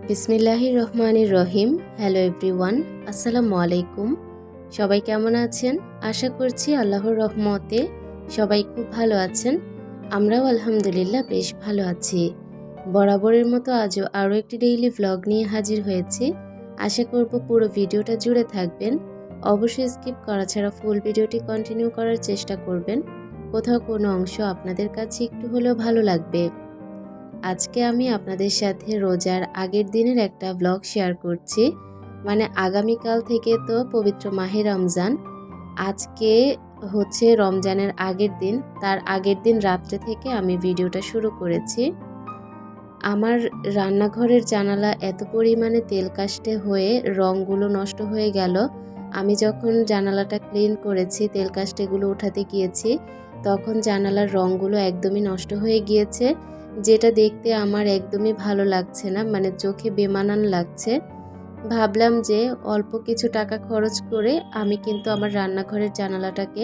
বিসমিল্লাহির রহমানির রহিম। Hello everyone, আসসালামু আলাইকুম। সবাই কেমন আছেন? আশা করছি আল্লাহর রহমতে সবাই খুব ভালো আছেন। আমরাও আলহামদুলিল্লাহ বেশ ভালো আছি। বরাবরের মতো আজও আরও একটি ডেইলি ভ্লগ নিয়ে হাজির হয়েছি। আশা করব পুরো ভিডিওটা জুড়ে থাকবেন। অবশ্যই স্কিপ করা ছাড়া ফুল ভিডিওটি কন্টিনিউ করার চেষ্টা করবেন। কোথাও কোনো অংশ আপনাদের কাছে একটু হলেও ভালো লাগবে। আজকে আমি আপনাদের সাথে রোজার আগের দিনের একটা ব্লগ শেয়ার করছি। মানে আগামীকাল থেকে তো পবিত্র মাহে রমজান। আজকে হচ্ছে রমজানের আগের দিন, তার আগের দিন রাত্রে থেকে আমি ভিডিওটা শুরু করেছি। আমার রান্নাঘরের জানালা এত পরিমাণে তেল কাস্টে হয়ে রঙগুলো নষ্ট হয়ে গেল। আমি যখন জানালাটা ক্লিন করেছি, তেল কাস্টেগুলো উঠাতে গিয়েছি, তখন জানালার রঙগুলো একদমই নষ্ট হয়ে গিয়েছে, যেটা দেখতে আমার একদমই ভালো লাগছে না, মানে চোখে বেমানান লাগছে। ভাবলাম যে অল্প কিছু টাকা খরচ করে আমি কিন্তু আমার রান্নাঘরের জানালাটাকে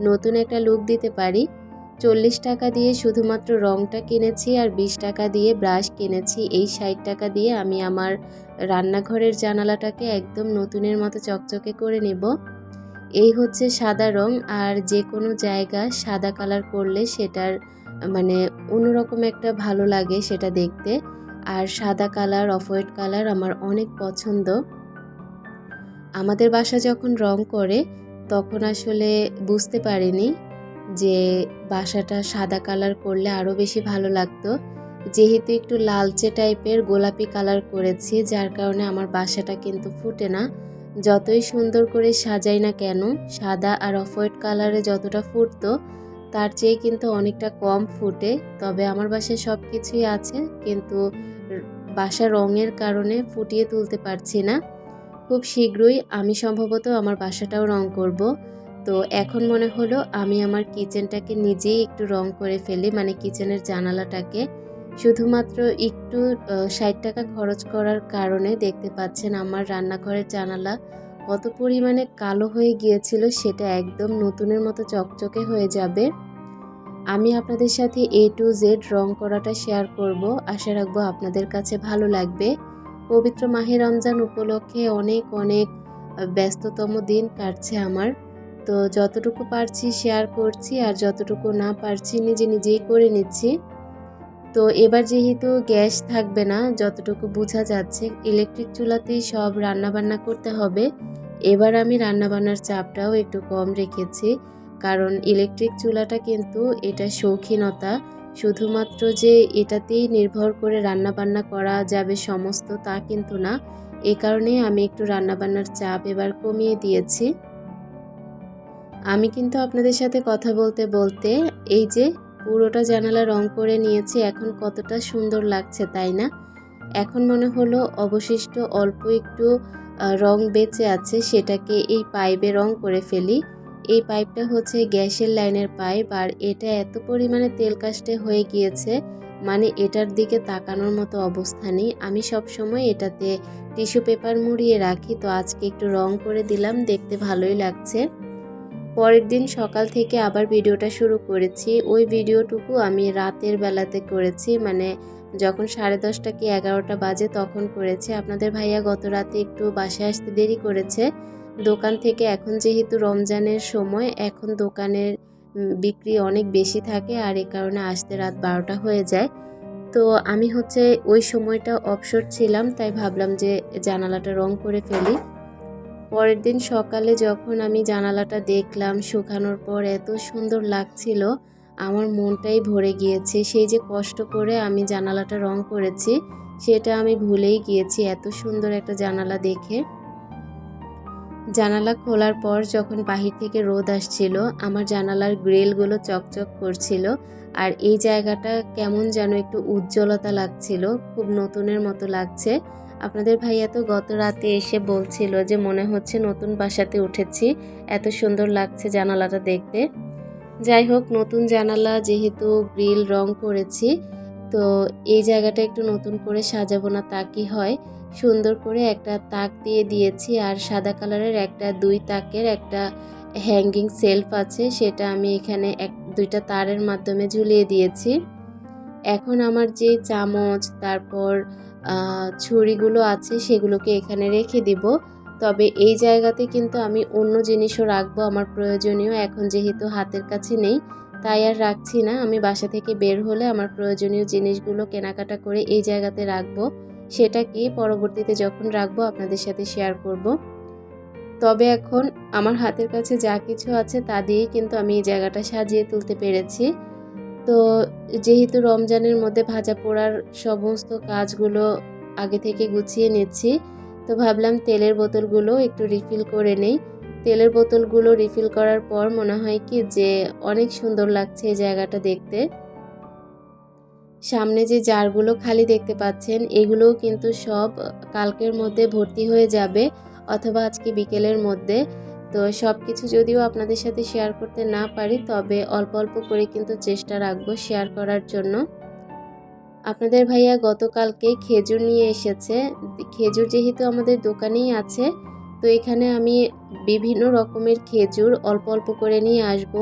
নতুন একটা লুক দিতে পারি। 40 টাকা দিয়ে শুধুমাত্র রংটা কিনেছি আর 20 টাকা দিয়ে ব্রাশ কিনেছি। এই 60 টাকা দিয়ে আমি আমার রান্নাঘরের জানালাটাকে একদম নতুনের মতো চকচকে করে নেব। এই হচ্ছে সাদা রং, আর যে কোনো জায়গা সাদা কালার করলে সেটার মানে অন্যরকম একটা ভালো লাগে সেটা দেখতে। আর সাদা কালার, অফ হোয়াইট কালার আমার অনেক পছন্দ। আমাদের বাসা যখন রং করে তখন আসলে বুঝতে পারিনি যে বাসাটা সাদা কালার করলে আরও বেশি ভালো লাগতো। যেহেতু একটু লালচে টাইপের গোলাপি কালার করেছি, যার কারণে আমার বাসাটা কিন্তু ফুটে না। যতই সুন্দর করে সাজাই না কেন, সাদা আর অফ হোয়াইট কালারে যতটা ফুটতো তার চেয়ে কিন্তু অনেকটা কম ফুটে। তবে আমার বাসায় সব কিছুই আছে, কিন্তু বাসা রঙের কারণে ফুটিয়ে তুলতে পারছি না। খুব শীঘ্রই আমি সম্ভবত আমার বাসাটাও রং করব। তো এখন মনে হলো আমি আমার কিচেনটাকে নিজেই একটু রং করে ফেলি, মানে কিচেনের জানালাটাকে। শুধুমাত্র একটু 60 টাকা খরচ করার কারণে দেখতে পাচ্ছেন আমার রান্নাঘরের জানালা কত পরিমাণে কালো হয়ে গিয়েছিল, সেটা একদম নতুনের মতো চকচকে হয়ে যাবে। আমি আপনাদের সাথে A to Z রং করাটা শেয়ার করব। আশা রাখবো আপনাদের কাছে ভালো লাগবে। পবিত্র মাহে রমজান উপলক্ষে অনেক ব্যস্ততম দিন কাটছে আমার। তো যতটুকু পারছি শেয়ার করছি, আর যতটুকু না পারছি নিজেই করে নিচ্ছি। তো এবার যেহেতু গ্যাস থাকবে না, যতটুকু বোঝা যাচ্ছে ইলেকট্রিক চুলাতেই সব রান্নাবান্না করতে হবে। এবার আমি রান্নাবান্নার চাপটাও একটু কম রেখেছি, কারণ ইলেকট্রিক চুলাটা কিন্তু এটা শৌখিনতা। শুধুমাত্র যে এটাতেই নির্ভর করে রান্নাবান্না করা যাবে সমস্ত, তা কিন্তু না। এ কারণেই আমি একটু রান্নাবান্নার চাপ এবার কমিয়ে দিয়েছি। আমি কিন্তু আপনাদের সাথে কথা বলতে বলতে এই যে পুরোটা জানালা রং করে নিয়েছি। এখন কতটা সুন্দর লাগছে, তাই না? এখন মনে হলো অবশিষ্ট অল্প একটু রং বেঁচে আছে, সেটাকে এই পাইপে রং করে ফেলি। এই পাইপটা হচ্ছে গ্যাসের লাইনের পাইপ, আর এটা এত পরিমাণে তেল কাস্টে হয়ে গিয়েছে, মানে এটার দিকে তাকানোর মতো অবস্থা নেই। আমি সবসময় এটাতে টিস্যু পেপার মুড়িয়ে রাখি, তো আজকে একটু রং করে দিলাম, দেখতে ভালোই লাগছে। পরের দিন সকাল থেকে আবার ভিডিওটা শুরু করেছি। ওই ভিডিওটুকু আমি রাতের বেলাতে করেছি, মানে যখন 10:30 কি 11টা বাজে তখন করেছি। আপনাদের ভাইয়া গত রাতে একটু বাসায় আসতে দেরি করেছে দোকান থেকে। এখন যেহেতু রমজানের সময়, এখন দোকানের বিক্রি অনেক বেশি থাকে, আর এ কারণে আসতে রাত 12টা হয়ে যায়। তো আমি হচ্ছে ওই সময়টা অবসর ছিলাম, তাই ভাবলাম যে জানালাটা রং করে ফেলি। পরের দিন সকালে যখন আমি জানালাটা দেখলাম শুকানোর পর, এত সুন্দর লাগছিল, আমার মনটাই ভরে গিয়েছে। সেই যে কষ্ট করে আমি জানালাটা রং করেছি সেটা আমি ভুলেই গিয়েছি এত সুন্দর একটা জানালা দেখে। জানালা খোলার পর যখন বাহির থেকে রোদ আসছিল, আমার জানালার গ্রিলগুলো চকচক করছিল, আর এই জায়গাটা কেমন যেন একটু উজ্জ্বলতা লাগছিল, খুব নতুনের মতো লাগছে। আপনাদের ভাইয়া তো গত রাতে এসে বলছিল যে মনে হচ্ছে নতুন বাসাতে উঠেছি, এত সুন্দর লাগছে জানালাটা দেখতে। যাই হোক, নতুন জানালা যেহেতু গ্রিল রং করেছি, তো এই জায়গাটা একটু নতুন করে সাজাবো না তা কি হয়। সুন্দর করে একটা তাক দিয়ে দিয়েছি, আর সাদা কালারের একটা 2 তাকের একটা হ্যাঙ্গিং সেলফ আছে, সেটা আমি এখানে 2টা তারের মাধ্যমে ঝুলিয়ে দিয়েছি। এখন আমার যে চামচ, তারপর ছুরিগুলো আছে সেগুলোকে এখানে রেখে দিব। তবে এই জায়গাতে কিন্তু আমি অন্য জিনিসও রাখবো আমার প্রয়োজনীয়, এখন যেহেতু হাতের কাছে নেই তাই আর রাখছি না। আমি বাসা থেকে বের হলে আমার প্রয়োজনীয় জিনিসগুলো কেনাকাটা করে এই জায়গাতে রাখবো, সেটা কি পরবর্তীতে যখন রাখবো আপনাদের সাথে শেয়ার করব। তবে এখন আমার হাতের কাছে যা কিছু আছে তা দিয়েই কিন্তু আমি এই জায়গাটা সাজিয়ে তুলতে পেরেছি। তো যেহেতু রমজানের মধ্যে ভাজা পোড়ার সমস্ত কাজগুলো আগে থেকে গুছিয়ে নিচ্ছি, তো ভাবলাম তেলের বোতলগুলো একটু রিফিল করে নেই। তেলের বোতলগুলো রিফিল করার পর মনে হয় কি যে অনেক সুন্দর লাগছে এই জায়গাটা দেখতে। সামনে যে জারগুলো খালি দেখতে পাচ্ছেন এগুলোও কিন্তু সব কালকের মধ্যে ভর্তি হয়ে যাবে, অথবা আজকে বিকেলের মধ্যে। তো সব কিছু যদিও আপনাদের সাথে শেয়ার করতে না পারি, তবে অল্প অল্প করে কিন্তু চেষ্টা রাখবো শেয়ার করার জন্য। আপনাদের ভাইয়া গতকালকে খেজুর নিয়ে এসেছে। খেজুর যেহেতু আমাদের দোকানেই আছে, তো এখানে আমি বিভিন্ন রকমের খেজুর অল্প অল্প করে নিয়ে আসব।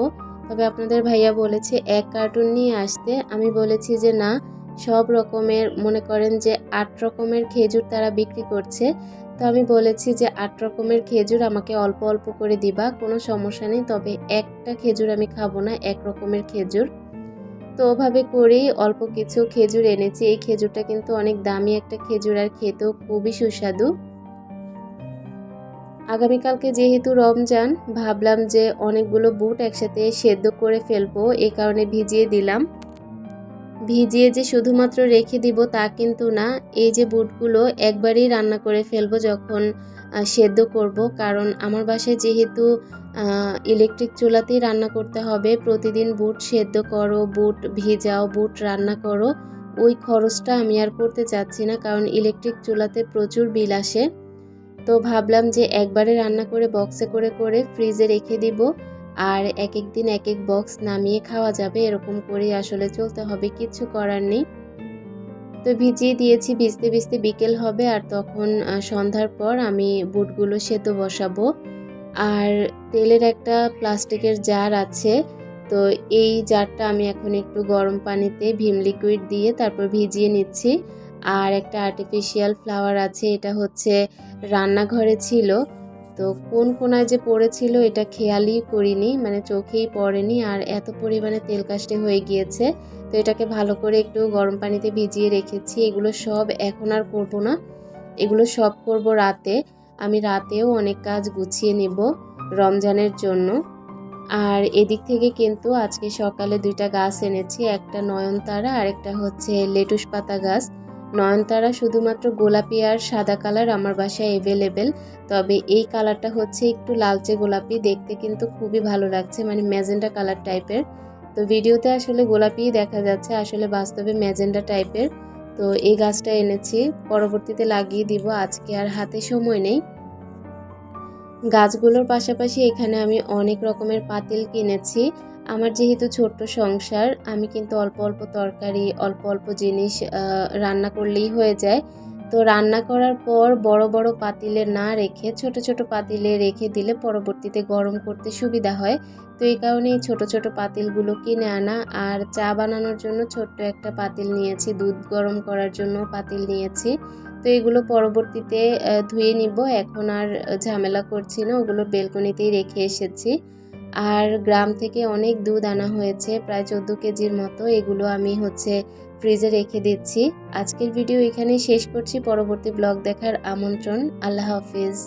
তবে আপনাদের ভাইয়া বলেছে 1 কার্টুন নিয়ে আসতে। আমি বলেছি যে না, সব রকমের মনে করেন যে 8 রকমের খেজুর তারা বিক্রি করছে। তো আমি বলেছি যে 8 রকমের খেজুর আমাকে অল্প অল্প করে দিবা, কোনো সমস্যা নেই, তবে একটা খেজুর আমি খাবো না, 1 রকমের খেজুর। তো ওভাবে করেই অল্প কিছু খেজুর এনেছি। এই খেজুরটা কিন্তু অনেক দামি একটা খেজুর আর খেতেও খুবই সুস্বাদু। আগামীকালকে যেহেতু রমজান, ভাবলাম যে অনেকগুলো বুট একসাথে সেদ্ধ করে ফেলবো, এই কারণে ভিজিয়ে দিলাম। ভিজিয়ে যে শুধুমাত্র রেখে দিব তা কিন্তু না, এই যে বুটগুলো একবারেই রান্না করে ফেলবো যখন সেদ্ধ করব, কারণ আমার বাসায় যেহেতু ইলেকট্রিক চুলাতেই রান্না করতে হবে। প্রতিদিন বুট সেদ্ধ করো, বুট ভিজাও, বুট রান্না করো, ওই খরচটা আমি আর করতে চাচ্ছি না, কারণ ইলেকট্রিক চুলাতে প্রচুর বিল আসে। তো ভাবলাম যে একবারে রান্না করে বক্সে করে করে ফ্রিজে রেখে দিব, আর এক এক দিন এক এক বক্স নামিয়ে খাওয়া যাবে, এরকম করেই আসলে চলতে হবে, কিছু করার নেই। তো ভিজিয়ে দিয়েছি, ভিজতে ভিজতে বিকেল হবে, আর তখন সন্ধ্যার পর আমি বুটগুলো সেদ্ধ বসাবো। আর তেলের একটা প্লাস্টিকের জার আছে, তো এই জারটা আমি এখন একটু গরম পানিতে ভিম লিকুইড দিয়ে তারপর ভিজিয়ে নিচ্ছি। আর একটা আর্টিফিশিয়াল ফ্লাওয়ার আছে, এটা হচ্ছে রান্নাঘরে ছিল, তো কোন কোনায় যে পড়েছিল এটা খেয়ালই করিনি, মানে চোখেই পড়েনি, আর এত পরিমাণে তেল কাস্টে হয়ে গিয়েছে। তো এটাকে ভালো করে একটু গরম পানিতে ভিজিয়ে রেখেছি। এগুলো সব এখন আর করব না, এগুলো সব করব রাতে। আমি রাতেও অনেক কাজ গুছিয়ে নিব রমজানের জন্য। আর এদিক থেকে কিন্তু আজকে সকালে 2টা গাছ এনেছি, একটা নয়নতারা আর একটা হচ্ছে লেটুস পাতা গাছ। নয়নতারা শুধুমাত্র গোলাপি আর সাদা কালার আমার বাসায় অ্যাভেলেবেল, তবে এই কালারটা হচ্ছে একটু লালচে গোলাপি, দেখতে কিন্তু খুবই ভালো লাগছে, মানে ম্যাজেন্ডা কালার টাইপের। তো ভিডিওতে আসলে গোলাপিই দেখা যাচ্ছে, আসলে বাস্তবে ম্যাজেন্ডা টাইপের। তো এই গাছটা এনেছি, পরবর্তীতে লাগিয়ে দিব, আজকে আর হাতে সময় নেই। গাছগুলোর পাশাপাশি এখানে আমি অনেক রকমের পাতিল কিনেছি। আমার যেহেতু ছোট্ট সংসার, আমি কিন্তু অল্প অল্প তরকারি, অল্প অল্প জিনিস রান্না করলেই হয়ে যায়। তো রান্না করার পর বড় বড় পাতিলে না রেখে ছোট ছোট পাতিলে রেখে দিলে পরবর্তীতে গরম করতে সুবিধা হয়। তো এই কারণে এই ছোট ছোট পাতিলগুলো কিনে আনা। আর চা বানানোর জন্য ছোট্ট একটা পাতিল নিয়েছি, দুধ গরম করার জন্য পাতিল নিয়েছি। তো এগুলো পরবর্তীতে ধুয়ে নিব, এখন আর ঝামেলা করছি না, ওগুলো বেলকনিতেই রেখে এসেছি। আর গ্রাম থেকে অনেক দুধ আনা হয়েছে, প্রায় 14 কেজির মতো, এগুলো আমি হচ্ছে ফ্রিজে রেখে দিচ্ছি। আজকের ভিডিও এখানেই শেষ করছি, পরবর্তী ব্লগ দেখার আমন্ত্রণ। আল্লাহ হাফিজ।